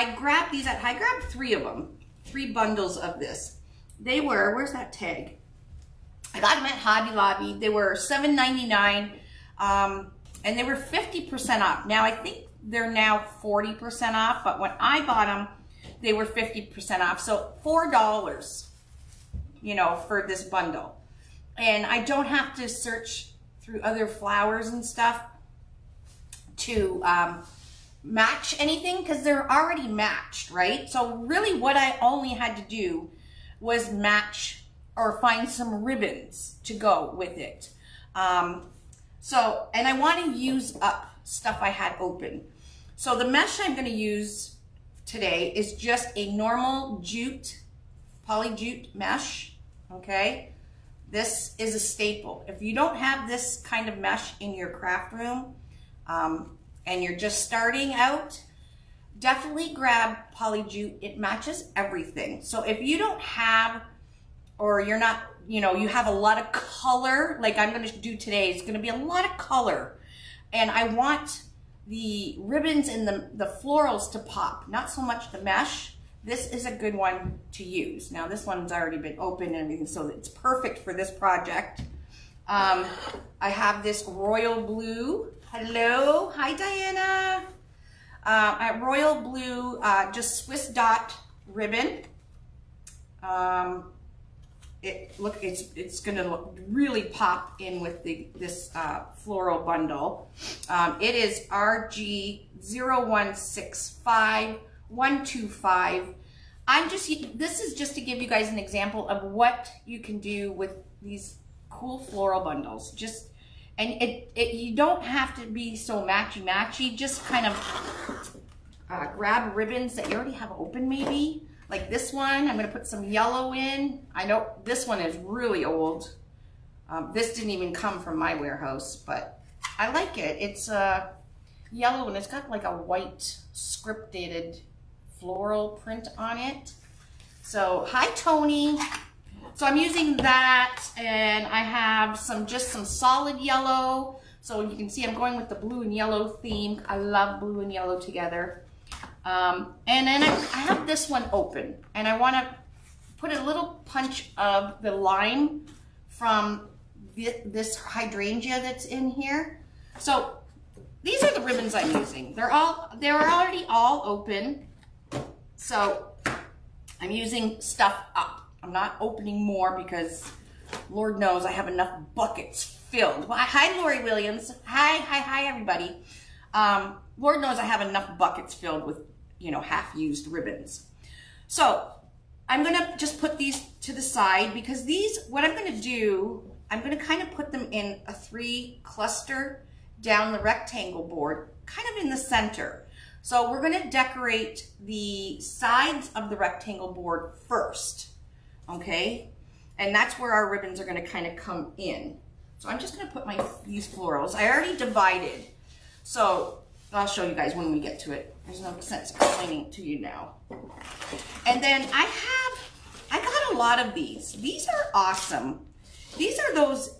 I grabbed these, I grabbed 3 of them, 3 bundles of this. They were, where's that tag? I got them at Hobby Lobby. They were $7.99, and they were 50% off. Now I think they're now 40% off, but when I bought them, they were 50% off. So $4, you know, for this bundle. And I don't have to search through other flowers and stuff to match anything because they're already matched, right? So really what I only had to do was match or find some ribbons to go with it. And I want to use up stuff I had open. So the mesh I'm going to use today is just a normal jute, poly jute mesh, okay? This is a staple. If you don't have this kind of mesh in your craft room and you're just starting out, definitely grab poly jute. It matches everything. So if you don't have, or you're not, you know, you have a lot of color, like I'm going to do today, it's going to be a lot of color. And I want the ribbons and the florals to pop, not so much the mesh. This is a good one to use. Now this one's already been opened and everything, so it's perfect for this project. I have this royal blue. Hello, hi Diana. A royal blue, just Swiss dot ribbon. It's gonna look really pop in with this floral bundle. It is RG0165125. This is just to give you guys an example of what you can do with these cool floral bundles. You don't have to be so matchy-matchy. Just kind of grab ribbons that you already have open maybe. Like this one, I'm going to put some yellow in. I know this one is really old. This didn't even come from my warehouse, but I like it. It's yellow and it's got like a white scripted floral print on it. So, hi Tony. So I'm using that, and I have just some solid yellow. So you can see I'm going with the blue and yellow theme. I love blue and yellow together. And then I have this one open, and I want to put a little punch of the lime from this hydrangea that's in here. So these are the ribbons I'm using. They're already all open. So I'm using stuff up. I'm not opening more because Lord knows I have enough buckets filled. Well, hi Laurie Williams. Hi everybody. Lord knows I have enough buckets filled with, you know, half-used ribbons. So I'm gonna just put these to the side because what I'm gonna do, I'm gonna kind of put them in a 3 cluster down the rectangle board, kind of in the center. So we're gonna decorate the sides of the rectangle board first, okay? And that's where our ribbons are gonna kind of come in. So I'm just gonna put these florals. I already divided, so I'll show you guys when we get to it. There's no sense explaining it to you now. And then I got a lot of these. These are awesome. These are those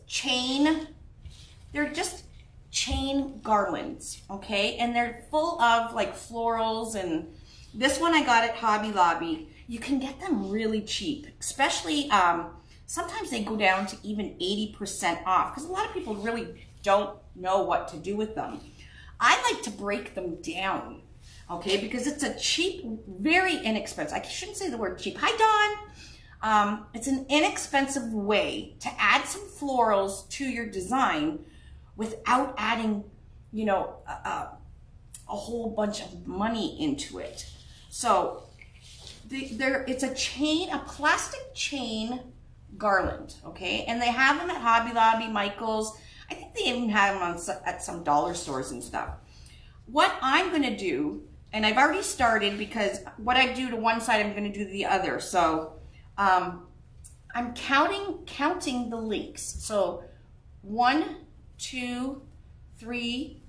they're just chain garlands, okay? And they're full of like florals, and this one I got at Hobby Lobby. You can get them really cheap, especially sometimes they go down to even 80% off because a lot of people really don't know what to do with them. I like to break them down, okay, because it's a cheap, very inexpensive, I shouldn't say the word cheap. Hi, Dawn. It's an inexpensive way to add some florals to your design without adding, you know, a whole bunch of money into it. So it's a plastic chain garland, okay, and they have them at Hobby Lobby, Michael's. I think they even have them at some dollar stores and stuff. What I'm going to do, and I've already started because what I do to one side, I'm going to do to the other. So I'm counting the links. So 1, 2, 3,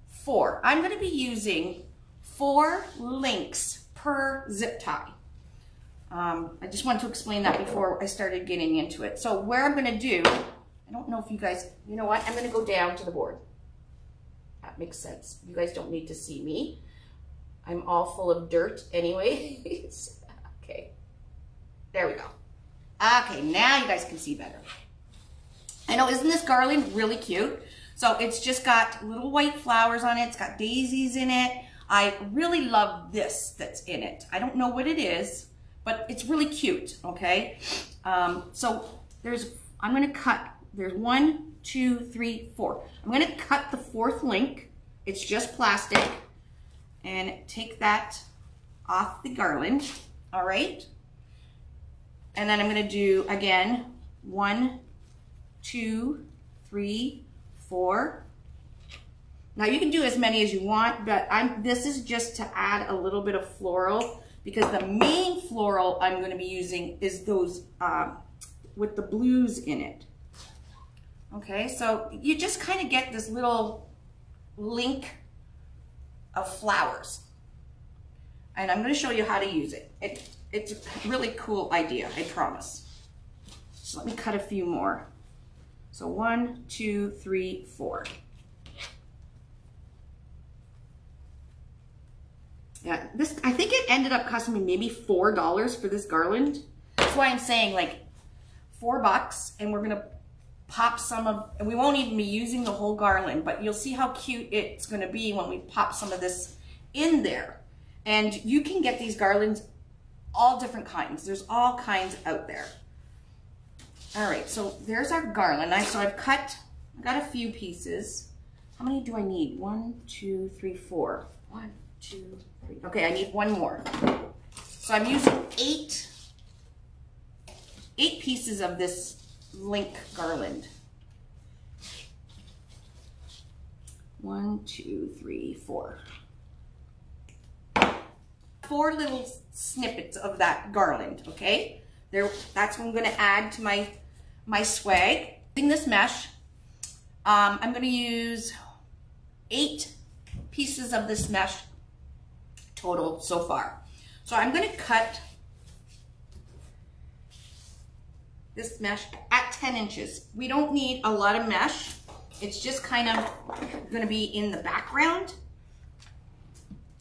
4. I'm going to be using 4 links per zip tie. I just wanted to explain that before I started getting into it. So where I'm going to do, I don't know if you guys, you know what, I'm going to go down to the board. That makes sense. You guys don't need to see me. I'm all full of dirt anyways. Okay, there we go. Okay, now you guys can see better. I know, isn't this garland really cute? So it's just got little white flowers on it. It's got daisies in it. I really love this that's in it. I don't know what it is, but it's really cute, okay? So I'm gonna cut, there's 1, 2, 3, 4. I'm gonna cut the 4th link. It's just plastic, and take that off the garland, all right? And then I'm gonna do, again, 1, 2, 3, 4. Now you can do as many as you want, but this is just to add a little bit of floral, because the main floral I'm going to be using is those with the blues in it. Okay, so you just kind of get this little link of flowers, and I'm going to show you how to use it. It's a really cool idea, I promise. So let me cut a few more. So 1, 2, 3, 4. Yeah, this, I think it ended up costing me maybe $4 for this garland. That's why I'm saying like $4, and we're gonna pop some of, and we won't even be using the whole garland, but you'll see how cute it's gonna be when we pop some of this in there. And you can get these garlands all different kinds. There's all kinds out there. All right, so there's our garland. So I've got a few pieces. How many do I need? 1, 2, 3, 4. 1, 2, 3. Okay, I need one more. So I'm using 8 pieces of this link garland. 1, 2, 3, 4. 4 little snippets of that garland, okay? That's what I'm gonna add to my swag. Using this mesh, I'm gonna use 8 pieces of this mesh total so far. So I'm gonna cut this mesh at 10 inches. We don't need a lot of mesh. It's just kind of gonna be in the background.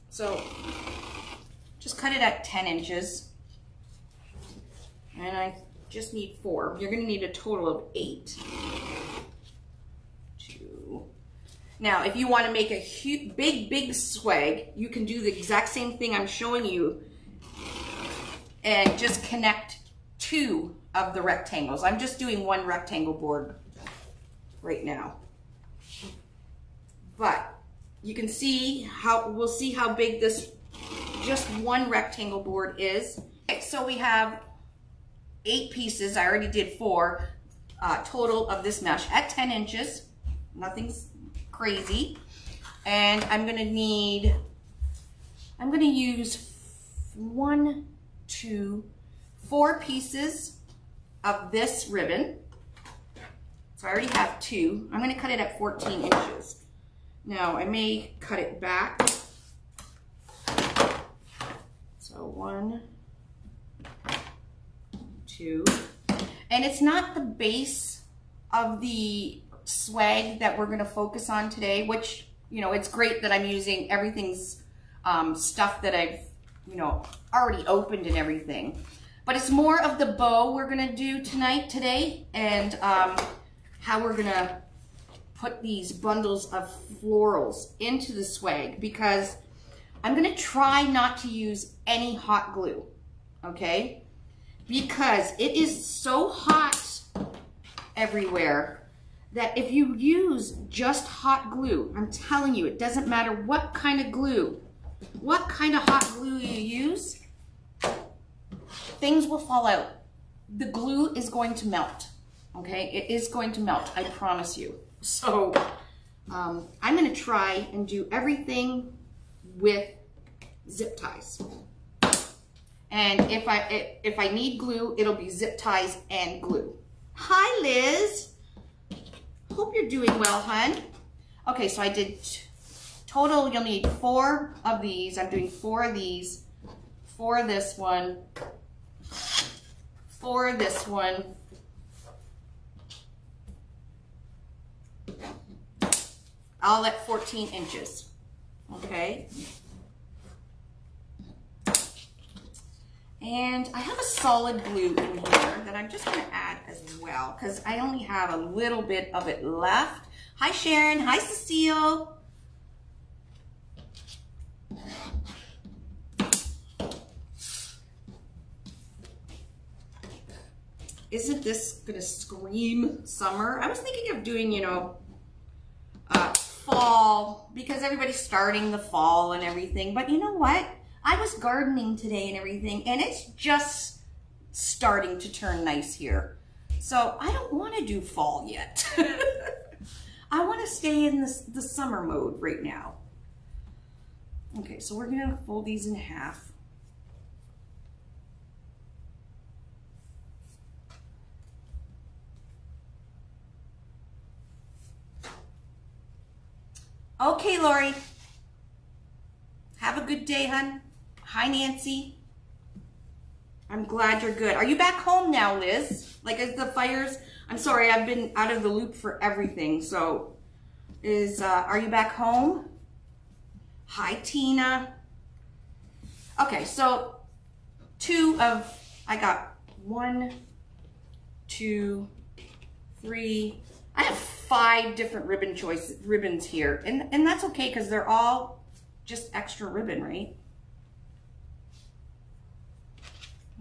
So just cut it at 10 inches. And I just need 4. You're gonna need a total of 8. 2. Now, if you wanna make a huge, big swag, you can do the exact same thing I'm showing you and just connect 2 of the rectangles. I'm just doing 1 rectangle board right now. But you can see we'll see how big this just 1 rectangle board is. Okay, so we have 8 pieces. I already did 4 total of this mesh at 10 inches. Nothing's crazy. And I'm gonna use 1, 2, 4 pieces of this ribbon. So I already have 2. I'm gonna cut it at 14 inches. Now I may cut it back. So 1, 2. And it's not the base of the swag that we're gonna focus on today, which, you know, it's great that I'm using everything's stuff that I've, you know, already opened and everything. But it's more of the bow we're gonna do today, and how we're gonna put these bundles of florals into the swag, because I'm gonna try not to use any hot glue, okay? Because it is so hot everywhere that if you use just hot glue, I'm telling you, it doesn't matter what kind of glue, what kind of hot glue you use, things will fall out. The glue is going to melt, okay? It is going to melt, I promise you. So I'm gonna try and do everything with zip ties. And if I need glue, it'll be zip ties and glue. Hi, Liz. Hope you're doing well, hun. Okay, so I did total, you'll need 4 of these. I'm doing 4 of these, 4 of this one, 4 of this one, all at 14 inches, okay? And I have a solid glue in here that I'm just gonna add as well because I only have a little bit of it left. Hi Sharon, hi Cecile. Isn't this gonna scream summer? I was thinking of doing, you know, fall, because everybody's starting the fall and everything. But you know what? I was gardening today and everything, and it's just starting to turn nice here. So I don't want to do fall yet. I want to stay in the summer mode right now. Okay, so we're gonna fold these in half. Okay, Laurie. Have a good day, hun. Hi, Nancy. I'm glad you're good. Are you back home now, Liz? Like, is the fires? I'm sorry, I've been out of the loop for everything. So, are you back home? Hi, Tina. Okay, so I got 1, 2, 3. I have 5 different ribbons here, and that's okay because they're all just extra ribbon, right?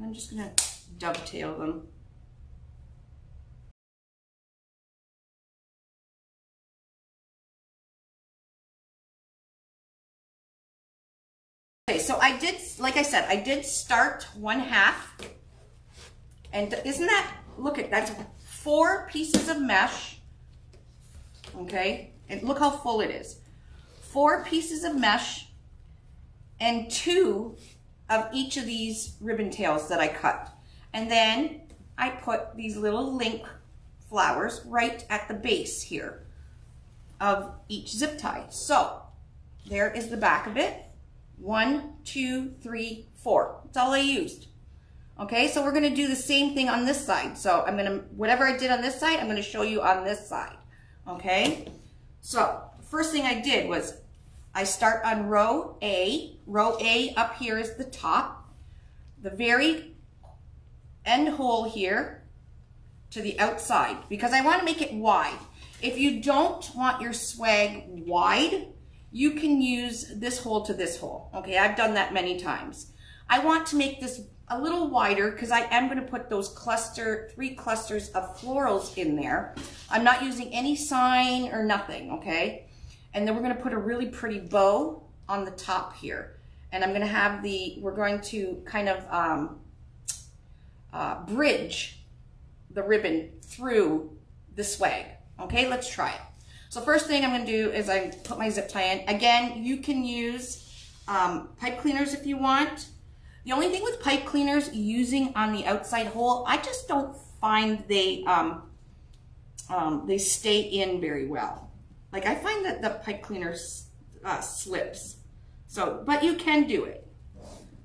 I'm just gonna dovetail them. Okay, so I did, like I said, I did start 1/2, and isn't that, look at, that's 4 pieces of mesh, okay? And look how full it is. 4 pieces of mesh and 2 of each of these ribbon tails that I cut. And then I put these little link flowers right at the base here of each zip tie. So there is the back of it. 1, 2, 3, 4. That's all I used. Okay, so we're gonna do the same thing on this side. So I'm gonna, whatever I did on this side, I'm gonna show you on this side. Okay, so first thing I did was I start on row A. Row A up here is the top. The very end hole here to the outside, because I want to make it wide. If you don't want your swag wide, you can use this hole to this hole. Okay, I've done that many times. I want to make this a little wider because I am going to put those 3 clusters of florals in there. I'm not using any sign or nothing, okay? And then we're going to put a really pretty bow on the top here. And I'm going to have we're going to kind of bridge the ribbon through the swag. Okay, let's try it. So first thing I'm going to do is I put my zip tie in. Again, you can use pipe cleaners if you want. The only thing with pipe cleaners using on the outside hole, I just don't find they stay in very well. Like I find that the pipe cleaner slips. So, but you can do it.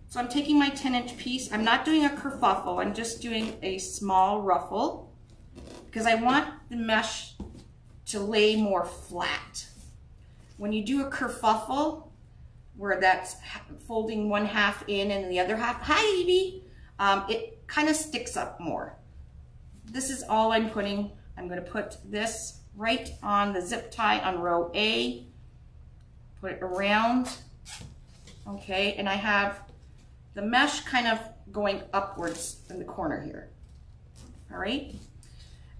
So I'm taking my 10-inch piece. I'm not doing a kerfuffle. I'm just doing a small ruffle because I want the mesh to lay more flat. When you do a kerfuffle, where that's folding 1/2 in and the other half, hi Evie, it kind of sticks up more. This is all I'm putting. I'm going to put this right on the zip tie on row A, put it around, okay, and I have the mesh kind of going upwards in the corner here, all right?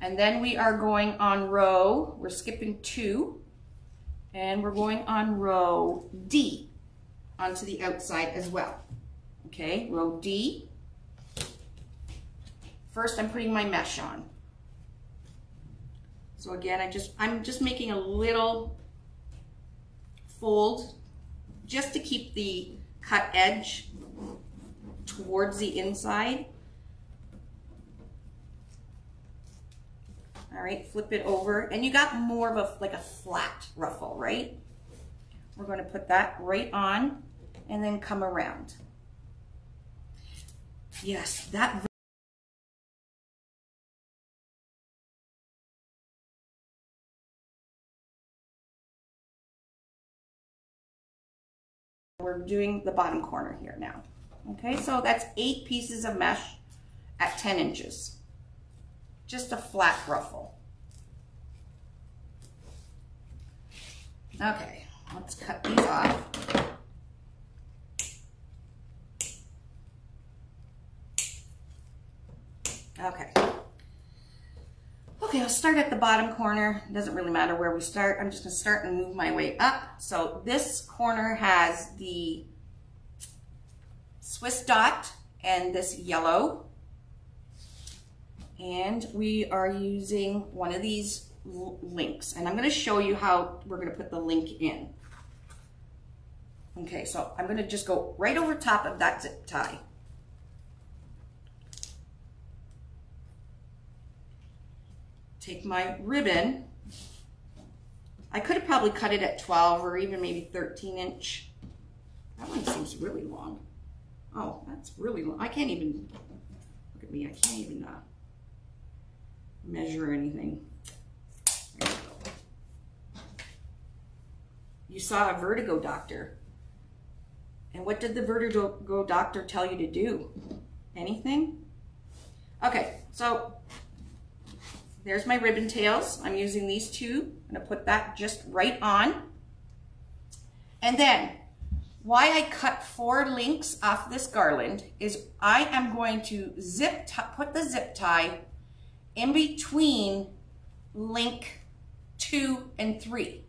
And then we are going on we're skipping 2, and we're going on row D onto the outside as well, okay? Row D. First, I'm putting my mesh on. So again, I'm just making a little fold just to keep the cut edge towards the inside. All right, flip it over, and you got more of like a flat ruffle, right? We're going to put that right on and then come around. Yes, that we're doing the bottom corner here now, Okay, so that's 8 pieces of mesh at 10 inches. Just a flat ruffle. Okay, let's cut these off. Okay. Okay, I'll start at the bottom corner. It doesn't really matter where we start. I'm just gonna start and move my way up. So this corner has the Swiss dot and this yellow. And we are using one of these links. And I'm gonna show you how we're gonna put the link in. Okay, so I'm gonna just go right over top of that zip tie. Take my ribbon. I could have probably cut it at 12 or even maybe 13 inch. That one seems really long. Oh, that's really long. I can't even, look at me, I can't even measure anything. There we go. You saw a vertigo doctor. And what did the vertigo doctor tell you to do? Anything? Okay, so there's my ribbon tails. I'm using these two. I'm gonna put that just right on. And then, why I cut 4 links off this garland is I am going to put the zip tie in between link 2 and 3.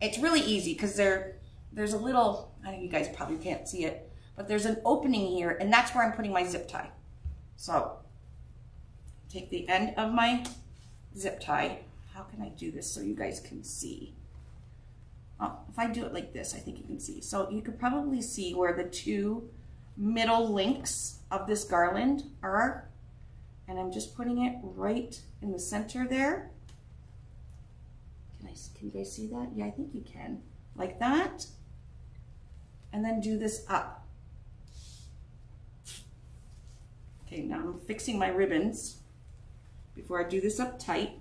It's really easy because there's a little, I know you guys probably can't see it, but there's an opening here and that's where I'm putting my zip tie. So, take the end of my zip tie. How can I do this so you guys can see? Oh, if I do it like this, I think you can see. So you could probably see where the 2 middle links of this garland are. And I'm just putting it right in the center there. Can you guys see that? Yeah, I think you can. Like that. And then do this up. Okay, now I'm fixing my ribbons before I do this up tight.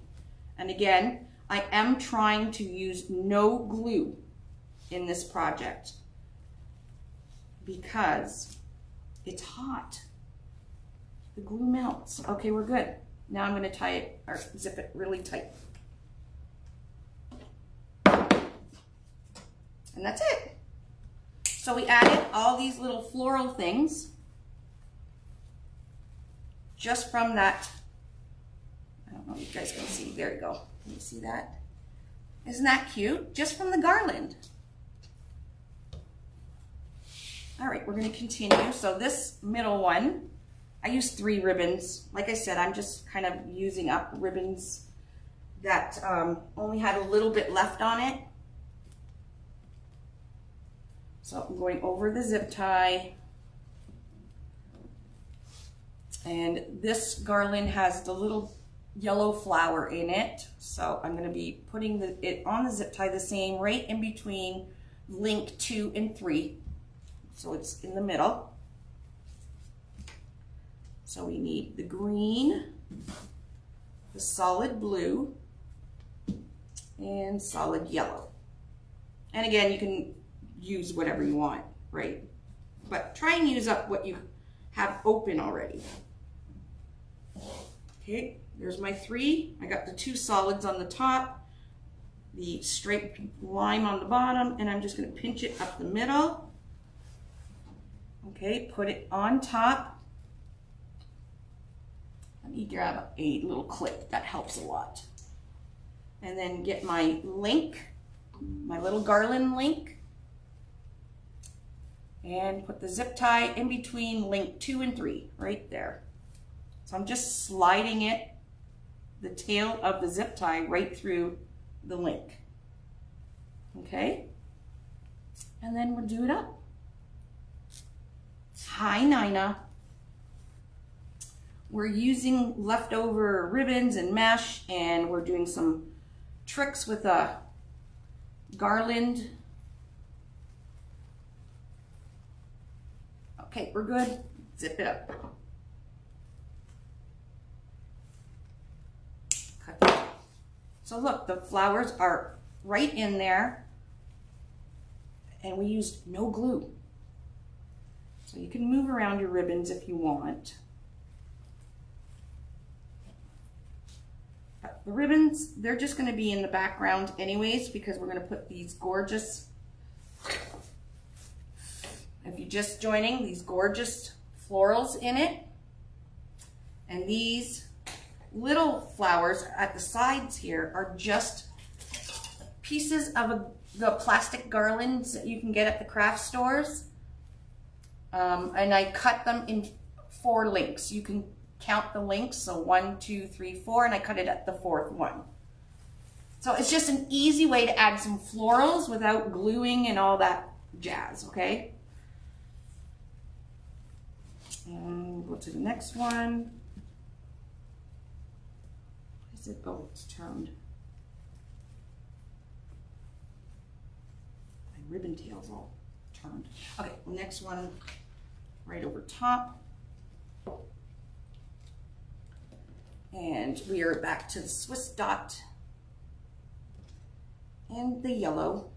And again, I am trying to use no glue in this project because it's hot. The glue melts. Okay, we're good. Now I'm going to tie it or zip it really tight. And that's it. So we added all these little floral things just from that. I don't know if you guys can see. There you go. Can you see that? Isn't that cute? Just from the garland. All right, we're going to continue. So this middle one, I used 3 ribbons. Like I said, I'm just kind of using up ribbons that only had a little bit left on it. So I'm going over the zip tie. And this garland has the little yellow flower in it. So I'm going to be putting it on the zip tie the same right in between link 2 and 3. So it's in the middle. So we need the green, the solid blue, and solid yellow. And again, you can use whatever you want, right? But try and use up what you have open already. Okay, there's my 3. I got the 2 solids on the top, the straight lime on the bottom, and I'm just going to pinch it up the middle. Okay, put it on top. Let me grab a little clip, that helps a lot. And then get my link, my little garland link, and put the zip tie in between link 2 and 3, right there. So I'm just sliding it, the tail of the zip tie, right through the link. Okay? And then we'll do it up. Hi, Nina. We're using leftover ribbons and mesh, and we're doing some tricks with a garland. Okay, we're good. Zip it up. Cut that. So look, the flowers are right in there, and we used no glue. So you can move around your ribbons if you want. The ribbons, they're just going to be in the background anyways, because we're going to put these gorgeous, if you're just joining, these gorgeous florals in it. And these little flowers at the sides here are just pieces of the plastic garlands that you can get at the craft stores. And I cut them in 4 links. You can count the links, so 1, 2, 3, 4, and I cut it at the 4th one. So it's just an easy way to add some florals without gluing and all that jazz, okay? And we'll go to the next one. Is it? Oh, it's turned. My ribbon tail's all turned. Okay, the next one right over top. And we are back to the Swiss dot and the yellow.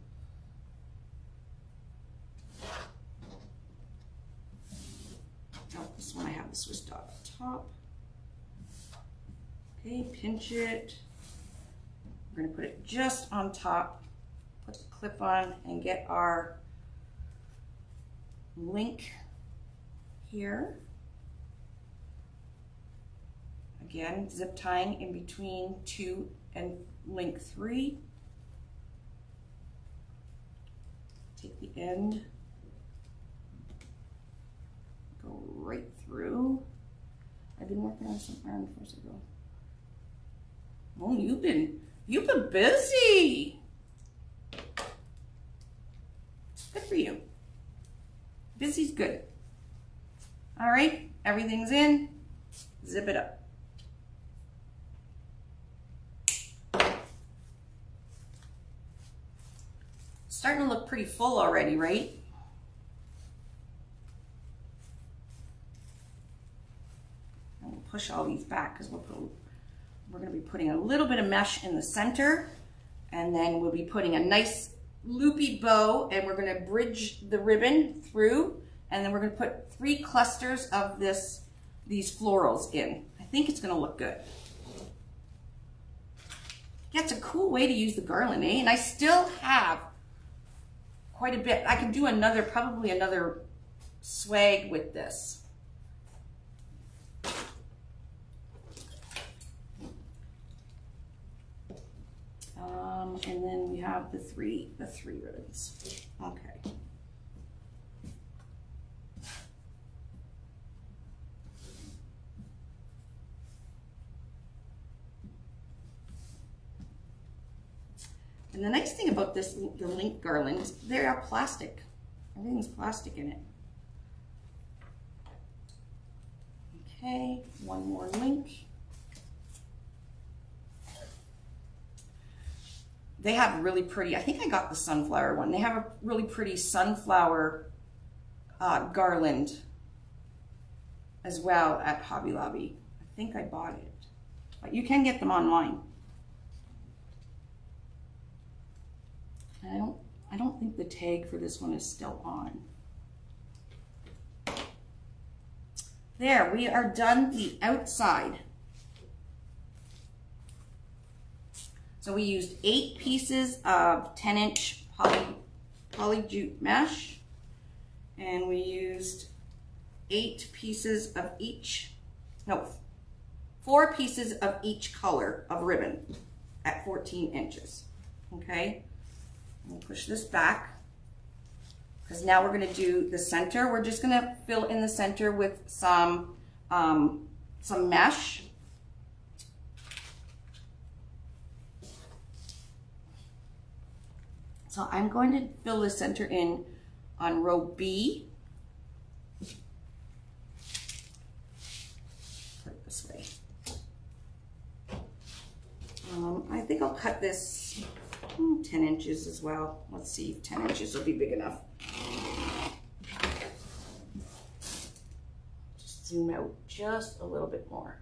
Oh, this one I have the Swiss dot at the top. Okay, pinch it. We're going to put it just on top, put the clip on, and get our link here. Again, zip tying in between 2 and link 3. Take the end, go right through. I've been working on some iron before I go. Oh, you've been busy. Good for you. Busy's good. All right, everything's in. Zip it up. Starting to look pretty full already, right? I'm gonna push all these back because we're gonna be putting a little bit of mesh in the center, and then we'll be putting a nice loopy bow, and we're gonna bridge the ribbon through, and then we're gonna put 3 clusters of these florals in. I think it's gonna look good. Yeah, it's a cool way to use the garland, eh? And I still have quite a bit. I can do probably another swag with this. And then we have the three ribbons. Okay. And the nice thing about the link garlands, they are plastic. Everything's plastic in it. Okay, one more link. They have really pretty, I think I got the sunflower one. They have a really pretty sunflower garland as well at Hobby Lobby. I think I bought it, but you can get them online. I don't think the tag for this one is still on. There, we are done the outside. So we used 8 pieces of 10-inch poly jute mesh, and we used 8 pieces of each, no, 4 pieces of each color of ribbon at 14 inches, okay? We'll push this back because now we're going to do the center. We're just going to fill in the center with some mesh. So I'm going to fill the center in on row B. Put it this way. I think I'll cut this 10 inches as well. Let's see if 10 inches will be big enough. Just zoom out just a little bit more.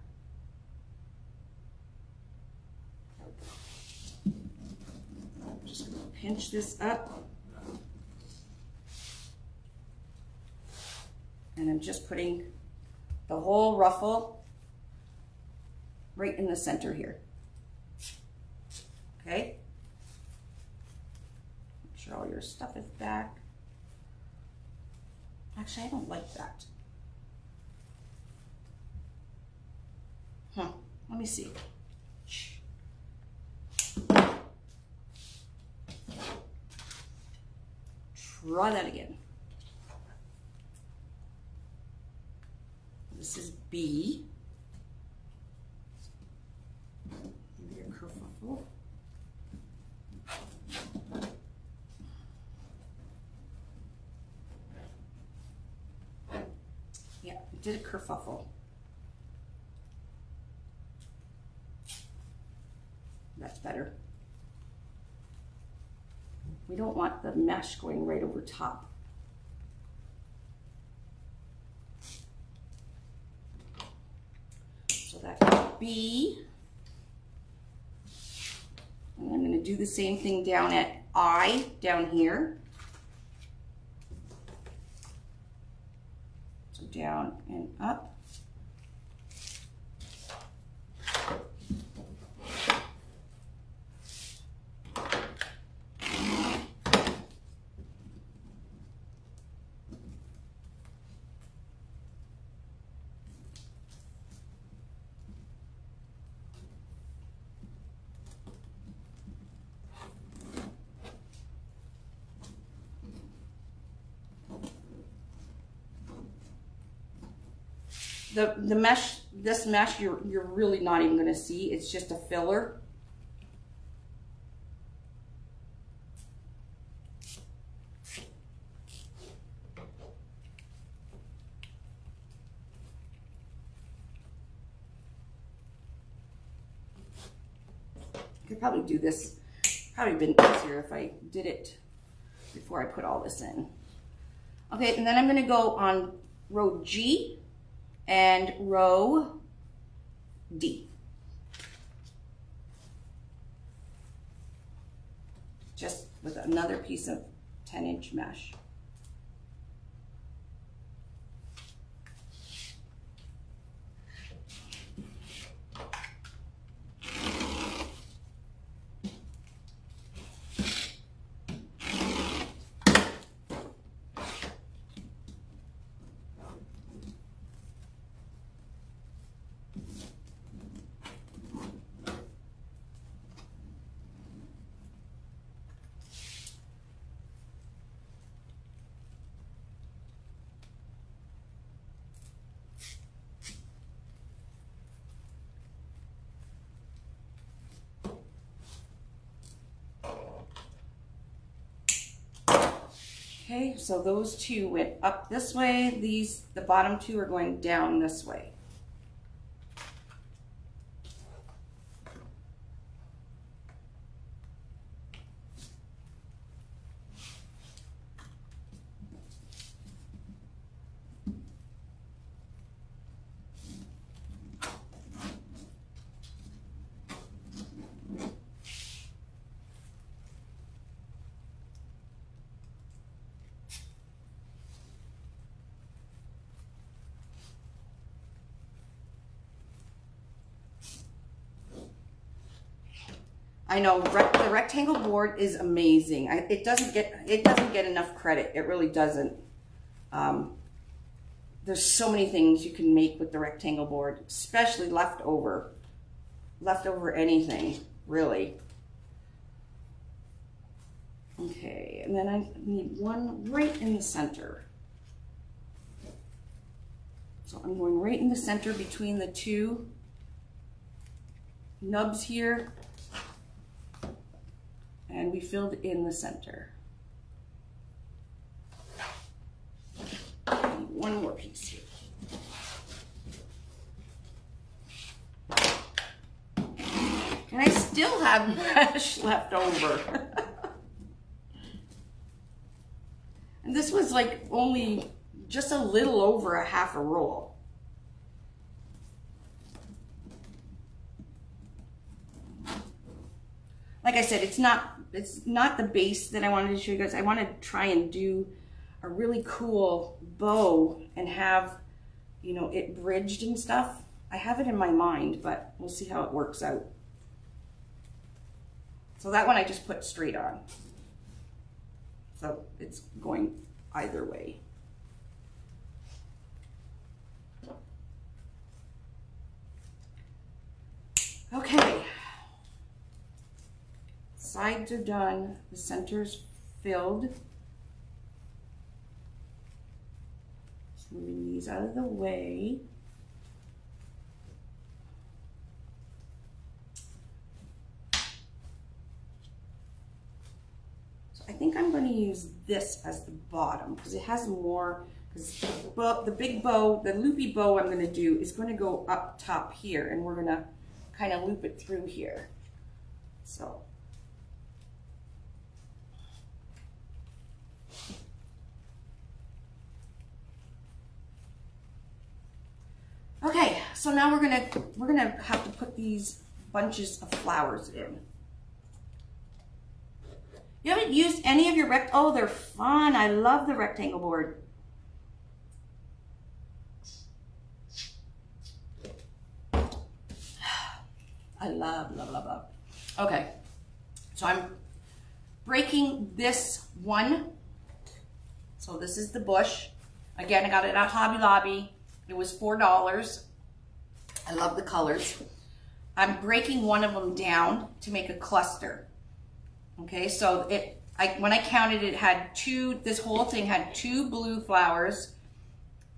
I'm just going to pinch this up. And just putting the whole ruffle right in the center here. Okay? Make sure all your stuff is back. Actually, I don't like that. Let me see. Try that again. This is B. Maybe a kerfuffle. Yeah, I did a kerfuffle. That's better. We don't want the mesh going right over top. So that's B. And I'm going to do the same thing down at I, down here. So down and up. The mesh, this mesh, you're really not even going to see. It's just a filler. I could probably do this. Probably been easier if I did it before I put all this in. Okay, and then I'm going to go on row G and row D. Just with another piece of 10-inch mesh. Okay, so those two went up this way. The bottom two are going down this way. I know the rectangle board is amazing. It doesn't get enough credit. It really doesn't. There's so many things you can make with the rectangle board, especially leftover anything, really. Okay, and then I need one right in the center. So I'm going right in the center between the two nubs here. And we filled in the center. I need one more piece here. And I still have mesh left over. And this was like only just a little over a half a roll. Like I said, it's not the base that I wanted to show you guys. I want to try and do a really cool bow and have, you know, it bridged and stuff. I have it in my mind, but we'll see how it works out. So that one I just put straight on. So it's going either way. Okay. Sides are done, the center's filled. Just moving these out of the way. So I think I'm going to use this as the bottom because it has more, because the big bow, the loopy bow I'm going to do is going to go up top here, and we're going to kind of loop it through here. So okay, so now we're gonna have to put these bunches of flowers in. You haven't used any of your oh, they're fun. I love the rectangle board. I love, love, love, love. Okay, so I'm breaking this one. So this is the bush. Again, I got it at Hobby Lobby. It was $4. I love the colors. I'm breaking one of them down to make a cluster. Okay, so when I counted, it had this whole thing had 2 blue flowers,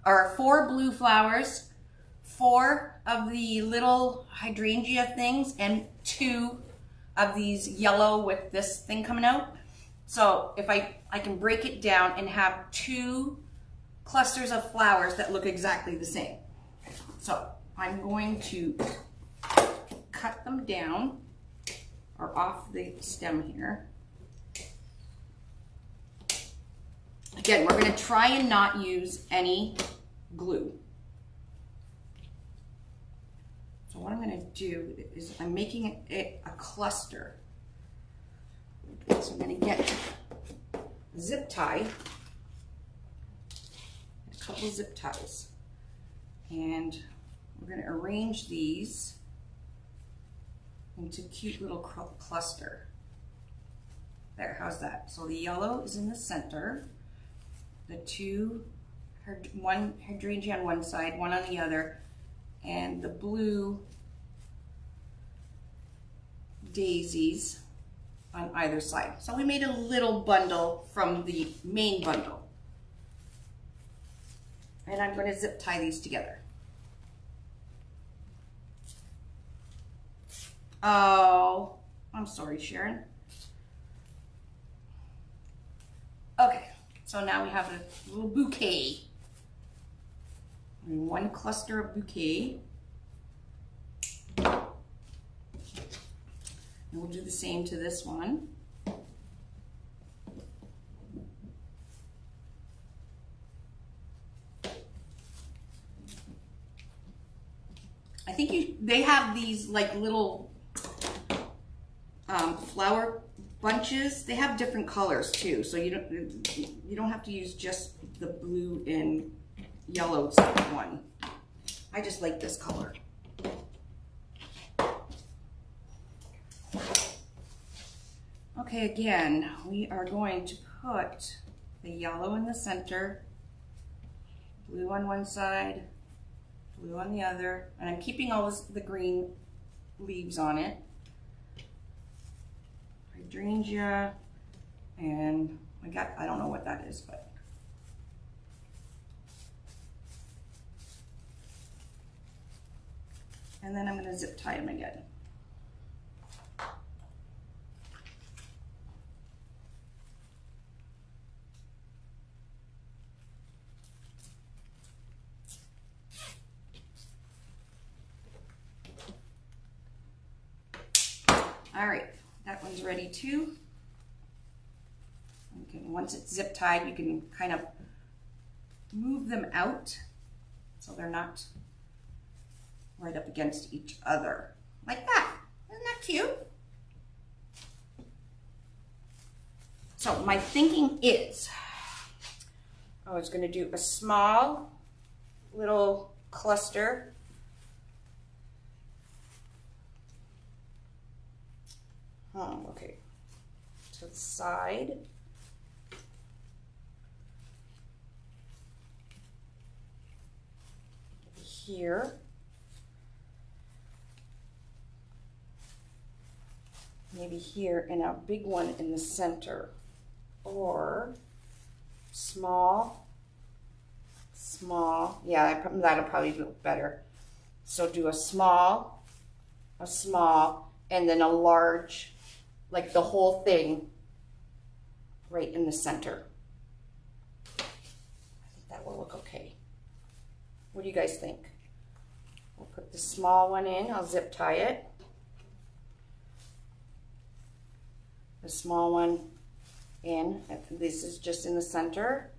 or 4 blue flowers, 4 of the little hydrangea things, and 2 of these yellow with this thing coming out. So if I can break it down and have 2 clusters of flowers that look exactly the same. So I'm going to cut them down, or off the stem here. Again, we're going to try and not use any glue. So what I'm going to do is I'm making it a cluster. So I'm going to get a zip tie, a couple zip ties, and we're going to arrange these into a cute little cluster. There, how's that? So the yellow is in the center, the 2, one hydrangea on one side, one on the other, and the blue daisies on either side. So we made a little bundle from the main bundle. And I'm going to zip tie these together. Oh, I'm sorry, Sharon. Okay, so now we have a little bouquet. And one cluster of bouquet. And we'll do the same to this one. I think they have these like little flower bunches. They have different colors too, so you don't have to use just the blue and yellow one. I just like this color. Okay, again, we are going to put the yellow in the center, blue on one side, blue on the other, and I'm keeping all the green leaves on it. Hydrangea, and I don't know what that is, but and then I'm going to zip tie them again. All right, that one's ready too. Once it's zip tied, you can kind of move them out so they're not right up against each other, like that. Isn't that cute? So my thinking is, I was going to do a small little cluster. Okay, to the side. Here. Maybe here, and a big one in the center. Or small, small. Yeah, that'll probably look better. So do a small, and then a large, like the whole thing right in the center. I think that will look okay. What do you guys think? We'll put the small one in. I'll zip tie it. The small one in. This is just in the center.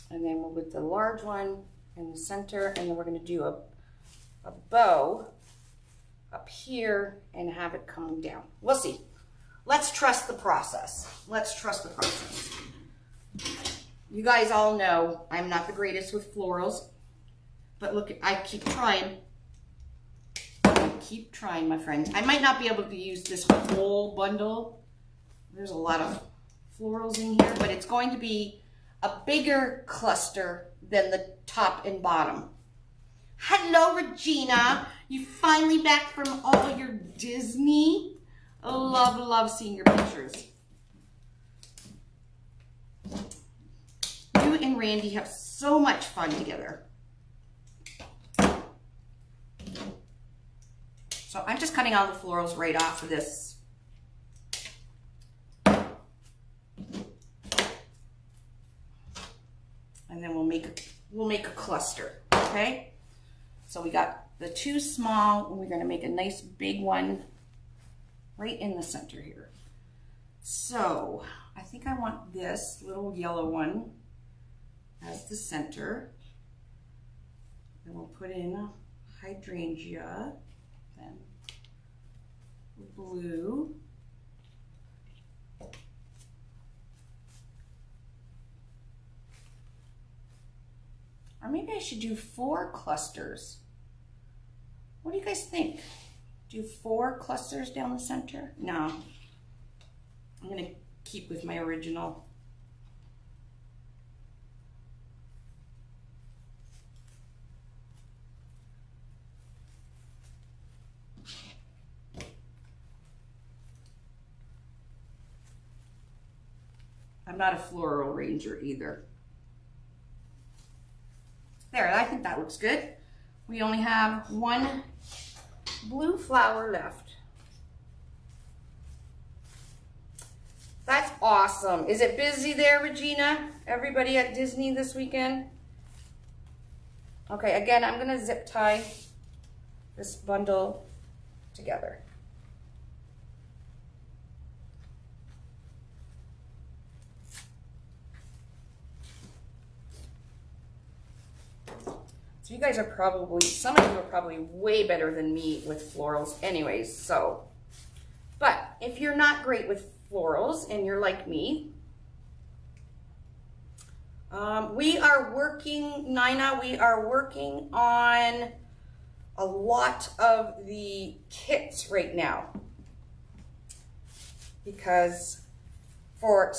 And then we'll put the large one in the center, and then we're going to do a bow up here and have it come down. We'll see. Let's trust the process. Let's trust the process. You guys all know I'm not the greatest with florals, but look, I keep trying. I keep trying, my friends. I might not be able to use this whole bundle. There's a lot of florals in here, but it's going to be a bigger cluster than the top and bottom. Hello, Regina. You finally back from all your Disney? Love, love seeing your pictures. You and Randy have so much fun together. So I'm just cutting all the florals right off of this. And then we'll make a cluster, okay? So we got the two small, and we're gonna make a nice big one right in the center here. So I think I want this little yellow one as the center. Then we'll put in a hydrangea, then blue. Or maybe I should do 4 clusters. What do you guys think? Do 4 clusters down the center? No. I'm gonna keep with my original. I'm not a floral ranger either. There, I think that looks good. We only have 1 blue flower left. That's awesome. Is it busy there, Regina? Everybody at Disney this weekend? Okay, again, I'm gonna zip tie this bundle together. So you guys are probably, some of you are probably way better than me with florals anyways, so. But if you're not great with florals and you're like me, we are working, Nina, we are working on a lot of the kits right now. Because for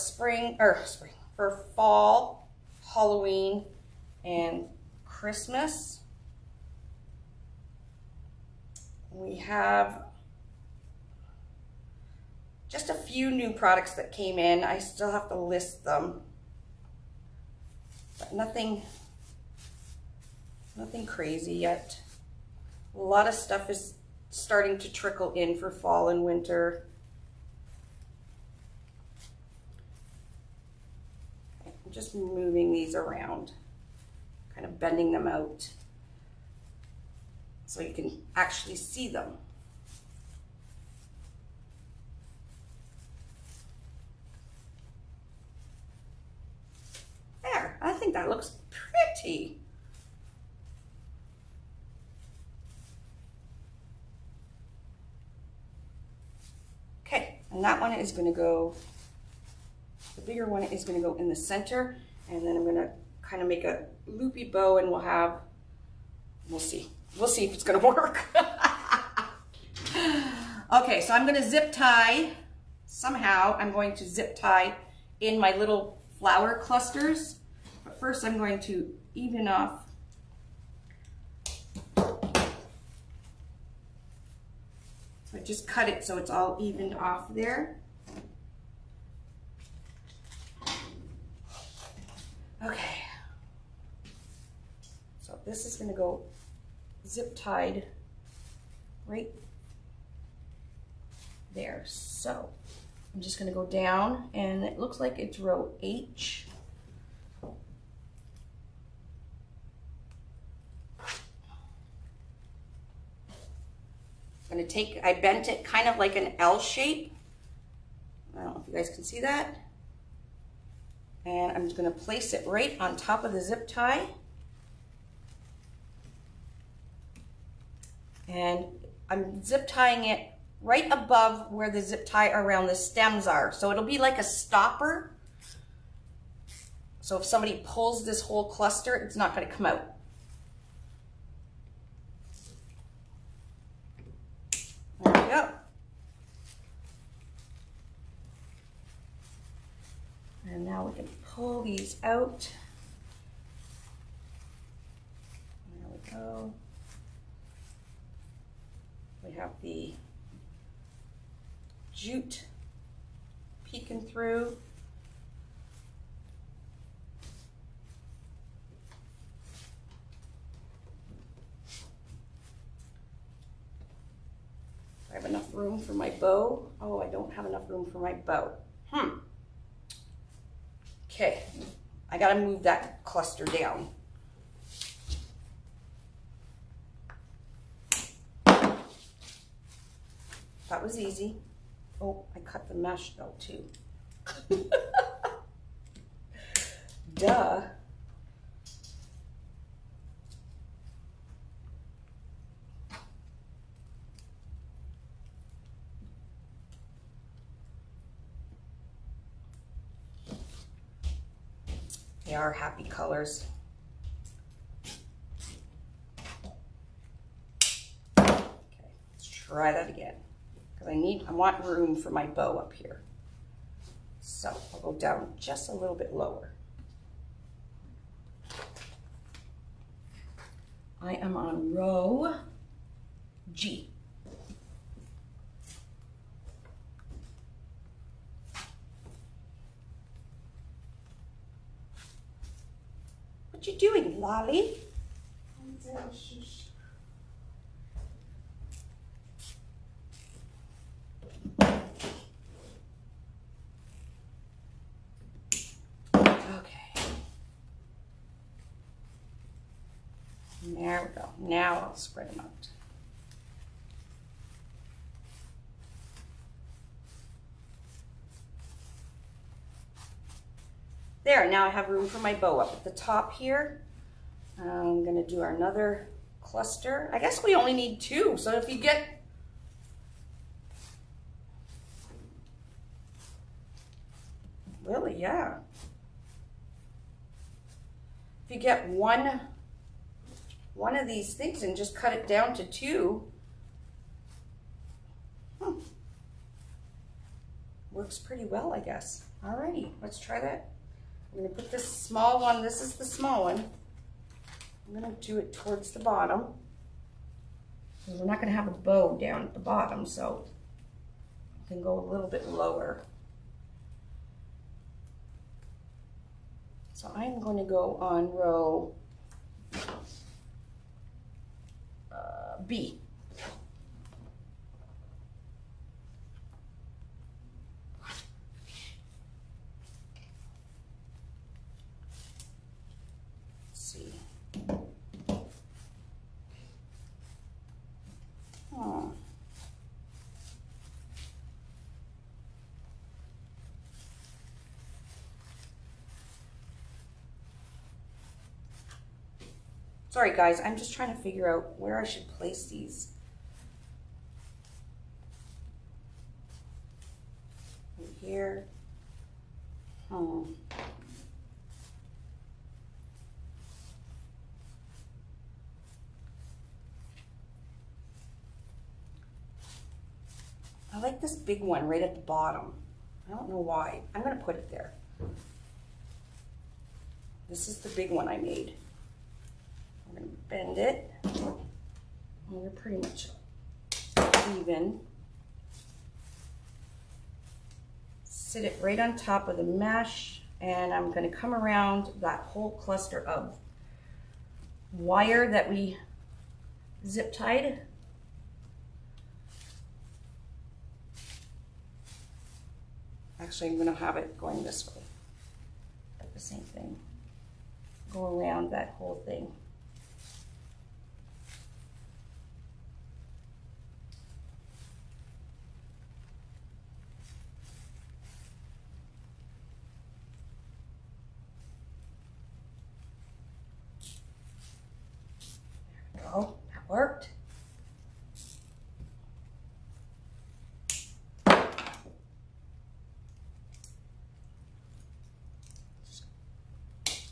for fall, Halloween, and Christmas, we have just a few new products that came in. I still have to list them, but nothing crazy yet. A lot of stuff is starting to trickle in for fall and winter. I'm just moving these around, kind of bending them out so you can actually see them. There, I think that looks pretty. Okay, and that one is going to go, the bigger one is going to go in the center. And then I'm gonna kind of make a loopy bow, and we'll see if it's gonna work. Okay, so I'm gonna zip tie. Somehow I'm going to zip tie in my little flower clusters. But first I'm going to even off. So I just cut it so it's all evened off there. Okay. So this is going to go zip tied right there. So I'm just going to go down, and it looks like it's row H. I'm going to take, I bent it kind of like an L shape. I don't know if you guys can see that. And I'm just going to place it right on top of the zip tie. And I'm zip tying it right above where the zip tie around the stems are. So it'll be like a stopper. So if somebody pulls this whole cluster, it's not going to come out. There we go. And now we can pull these out. There we go. We have the jute peeking through. I have enough room for my bow. Oh, I don't have enough room for my bow. Okay, I gotta move that cluster down. That was easy. Oh, I cut the mesh though too. Duh. They are happy colors. Okay, let's try that again. I want room for my bow up here. So I'll go down just a little bit lower. I am on row G. What you doing, Lolly? There we go. Now I'll spread them out. There, now I have room for my bow up at the top here. I'm going to do another cluster. I guess we only need 2, so if you get... Really, yeah. If you get one of these things and just cut it down to 2, works pretty well, I guess. Alrighty, let's try that. I'm going to put this small one, this is the small one. I'm going to do it towards the bottom. We're not going to have a bow down at the bottom, so I can go a little bit lower. So I'm going to go on row B. Let's see. Sorry guys, I'm just trying to figure out where I should place these. Right here. like this big one right at the bottom. I don't know why. I'm gonna put it there. This is the big one I made. I'm gonna bend it. And we're pretty much even. Sit it right on top of the mesh, and I'm gonna come around that whole cluster of wire that we zip tied. Actually, I'm gonna have it going this way. The same thing. Go around that whole thing. There we go, that worked.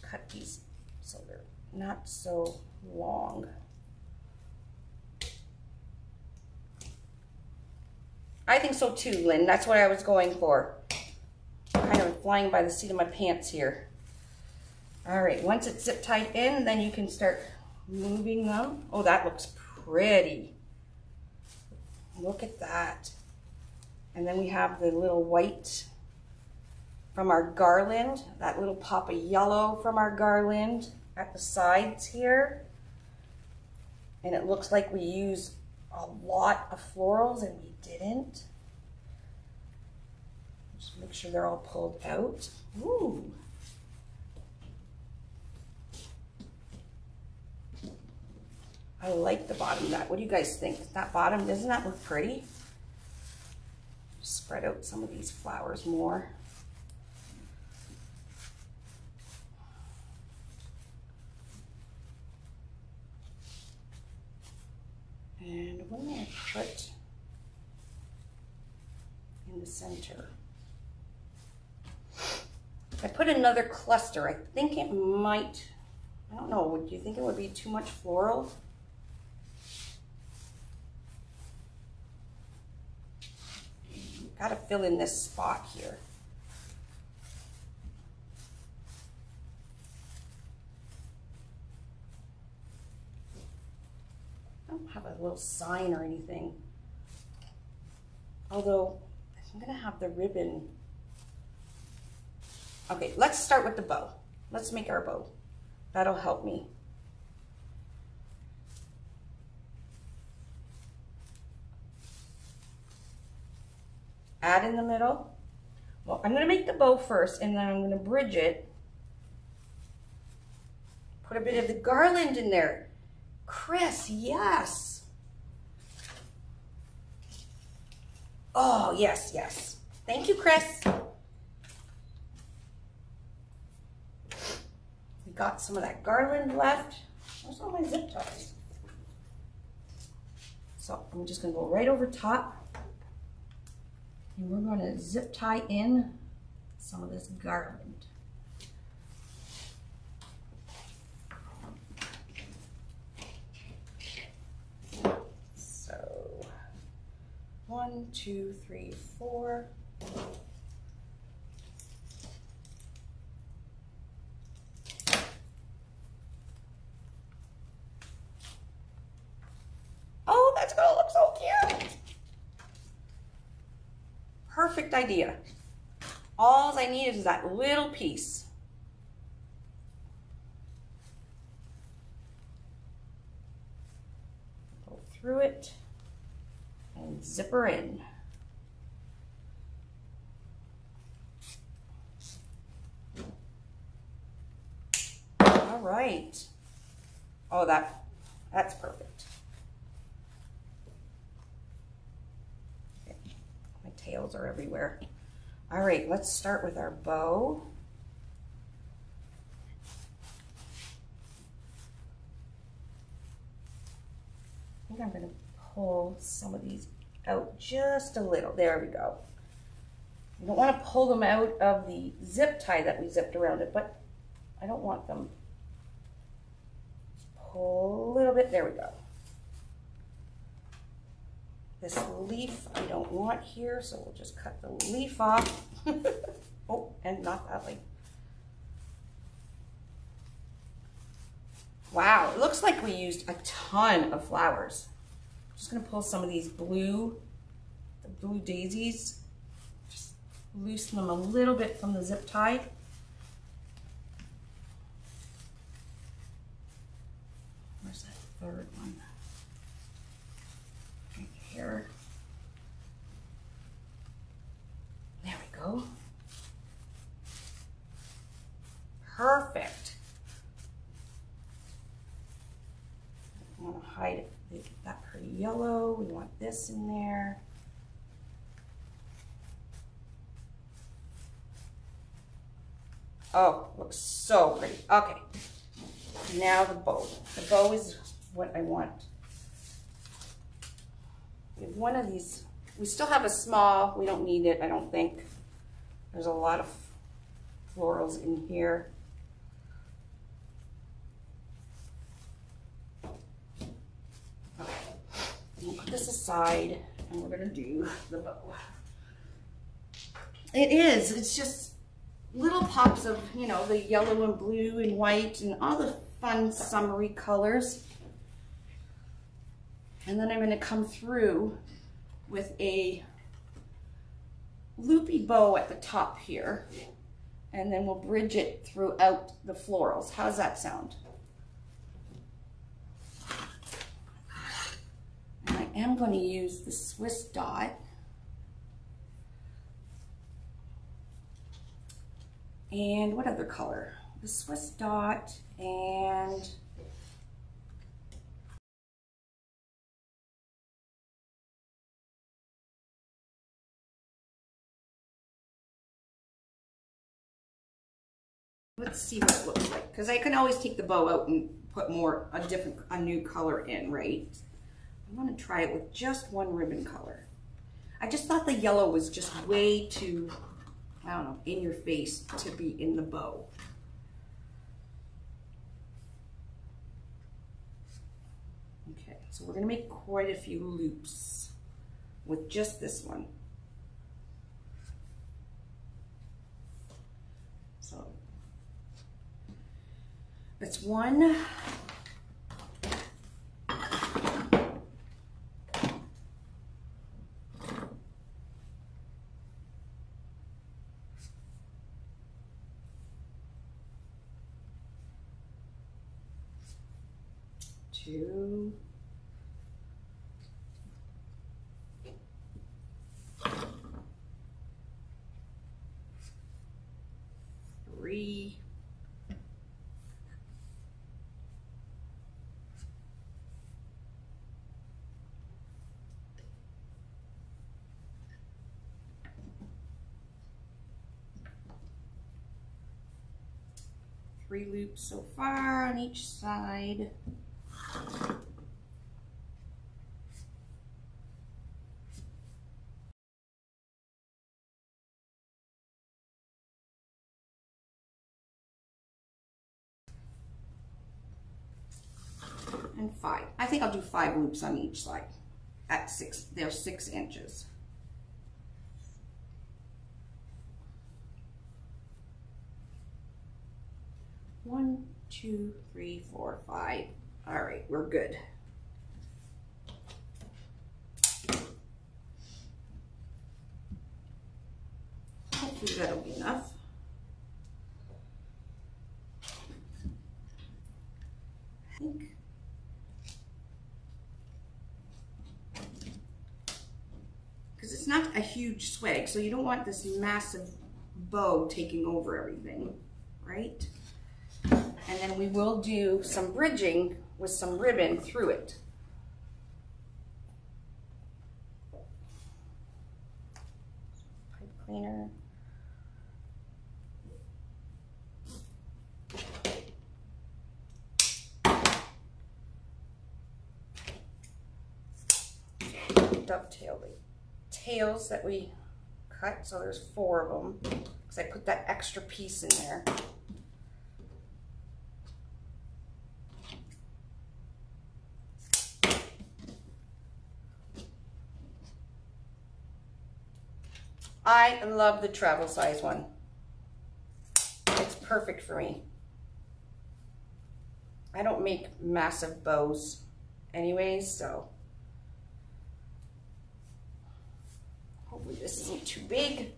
Cut these so they're not so long. I think so too, Lynn. That's what I was going for. Kind of flying by the seat of my pants here. All right, once it's zip tied in, then you can start moving them. Oh, that looks pretty. Look at that. And then we have the little white from our garland, that little pop of yellow from our garland at the sides here. And it looks like we use a lot of florals and we didn't. Just make sure they're all pulled out. Ooh. I like the bottom of that. What do you guys think? That bottom, doesn't that look pretty? Spread out some of these flowers more. And what am I going to put in the center? I put another cluster. I think it might, I don't know, would you think it would be too much floral? Got to fill in this spot here. I don't have a little sign or anything. Although, I'm gonna have the ribbon. Okay, let's start with the bow. Let's make our bow. That'll help me. Add in the middle. Well, I'm gonna make the bow first and then I'm gonna bridge it. Put a bit of the garland in there. Chris, yes. Oh, yes, yes. Thank you, Chris. We got some of that garland left. Where's all my zip ties? So I'm just gonna go right over top. And we're going to zip tie in some of this garland. So 1, 2, 3, 4. Oh, that's going to look so cute. Perfect idea. All I need is that little piece. Go through it and zip her in. All right. Oh, that's perfect. Tails are everywhere. All right, let's start with our bow. I think I'm going to pull some of these out just a little. There we go. You don't want to pull them out of the zip tie that we zipped around it, but I don't want them. Just pull a little bit. There we go. This leaf I don't want here, so we'll just cut the leaf off. Oh, and not that way. Wow, it looks like we used a ton of flowers. I'm just gonna pull some of these the blue daisies, just loosen them a little bit from the zip tie. Where's that third one? Right here. There we go. Perfect. I want to hide it. Get that pretty yellow. We want this in there. Oh, looks so pretty. Okay. Now the bow. The bow is what I want. We have one of these. We still have a small. We don't need it, I don't think. There's a lot of florals in here. Okay. We'll put this aside and we're going to do the bow. It's just little pops of, you know, the yellow and blue and white and all the fun summery colors. And then I'm going to come through with a loopy bow at the top here. And then we'll bridge it throughout the florals. How's that sound? And I am going to use the Swiss dot. And what other color? The Swiss dot and let's see what it looks like, because I can always take the bow out and put a new color in, right? I'm going to try it with just one ribbon color. I just thought the yellow was just way too, I don't know, in your face to be in the bow. Okay, so we're going to make quite a few loops with just this one. So it's one. Two. Three. Three loops so far on each side. And 5. I think I'll do 5 loops on each side at 6. They're 6 inches. One, 2, 3, 4, 5. All right, we're good. Hopefully that'll be enough. I think. Because it's not a huge swag, so you don't want this massive bow taking over everything, right? And then we will do some bridging with some ribbon through it. Pipe cleaner. Dovetail the tails that we cut, so there's 4 of them, because I put that extra piece in there. I love the travel size one. It's perfect for me. I don't make massive bows anyways, so hopefully this isn't too big.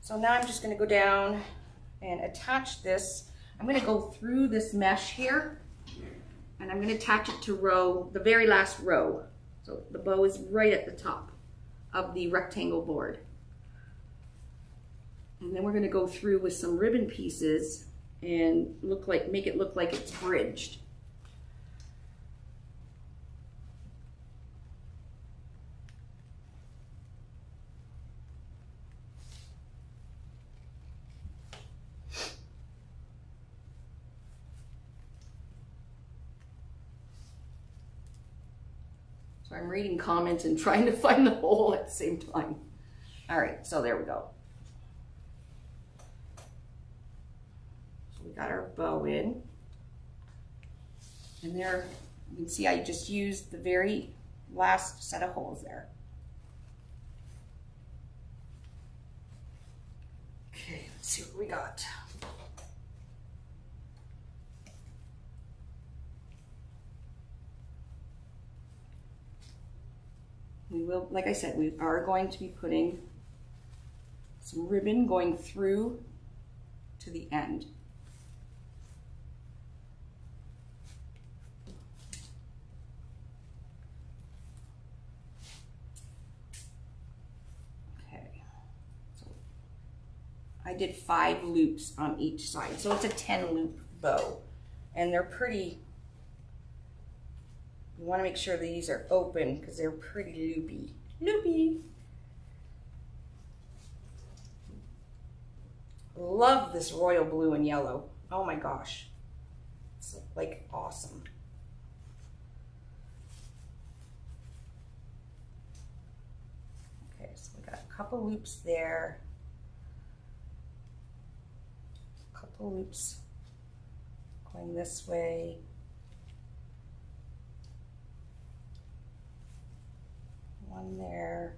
So now I'm just going to go down and attach this. I'm going to go through this mesh here, and I'm going to attach it to the very last row. So the bow is right at the top of the rectangle board. And then we're going to go through with some ribbon pieces and make it look like it's bridged. So I'm reading comments and trying to find the hole at the same time. All right, so there we go. So we got our bow in. And there, you can see I just used the very last set of holes there. Okay, let's see what we got. We will, like I said, we are going to be putting some ribbon going through to the end. Okay, so I did 5 loops on each side, so it's a 10 loop bow, and they're pretty. You want to make sure these are open because they're pretty loopy. Loopy. Love this royal blue and yellow. Oh my gosh. It's like awesome. Okay, so we got a couple loops there. A couple loops going this way. One there.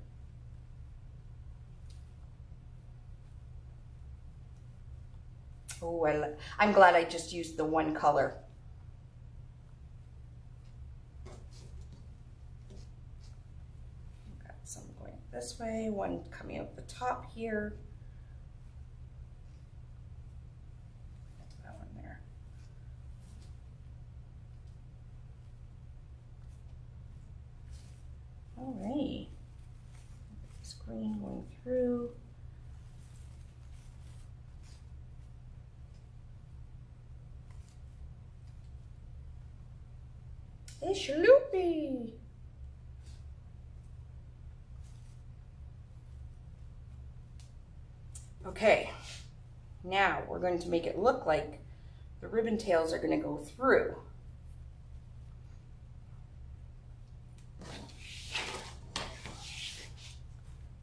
Oh, I'm glad I just used the one color. Got some going this way, one coming out the top here. That one there. All right. This green going through. It's loopy. Okay, now we're going to make it look like the ribbon tails are going to go through.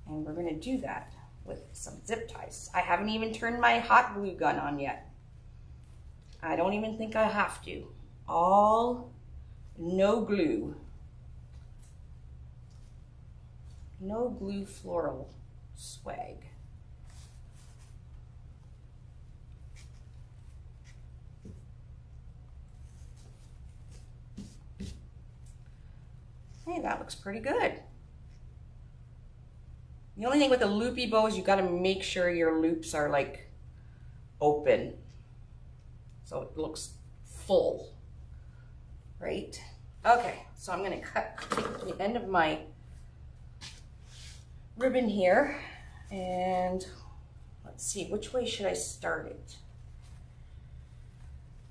And we're going to do that with some zip ties. I haven't even turned my hot glue gun on yet. I don't even think I have to. All no glue. No glue floral swag. Hey, that looks pretty good. The only thing with the loopy bow is you got to make sure your loops are like open, so it looks full, right? Okay, so I'm going to take the end of my ribbon here, and let's see, which way should I start it?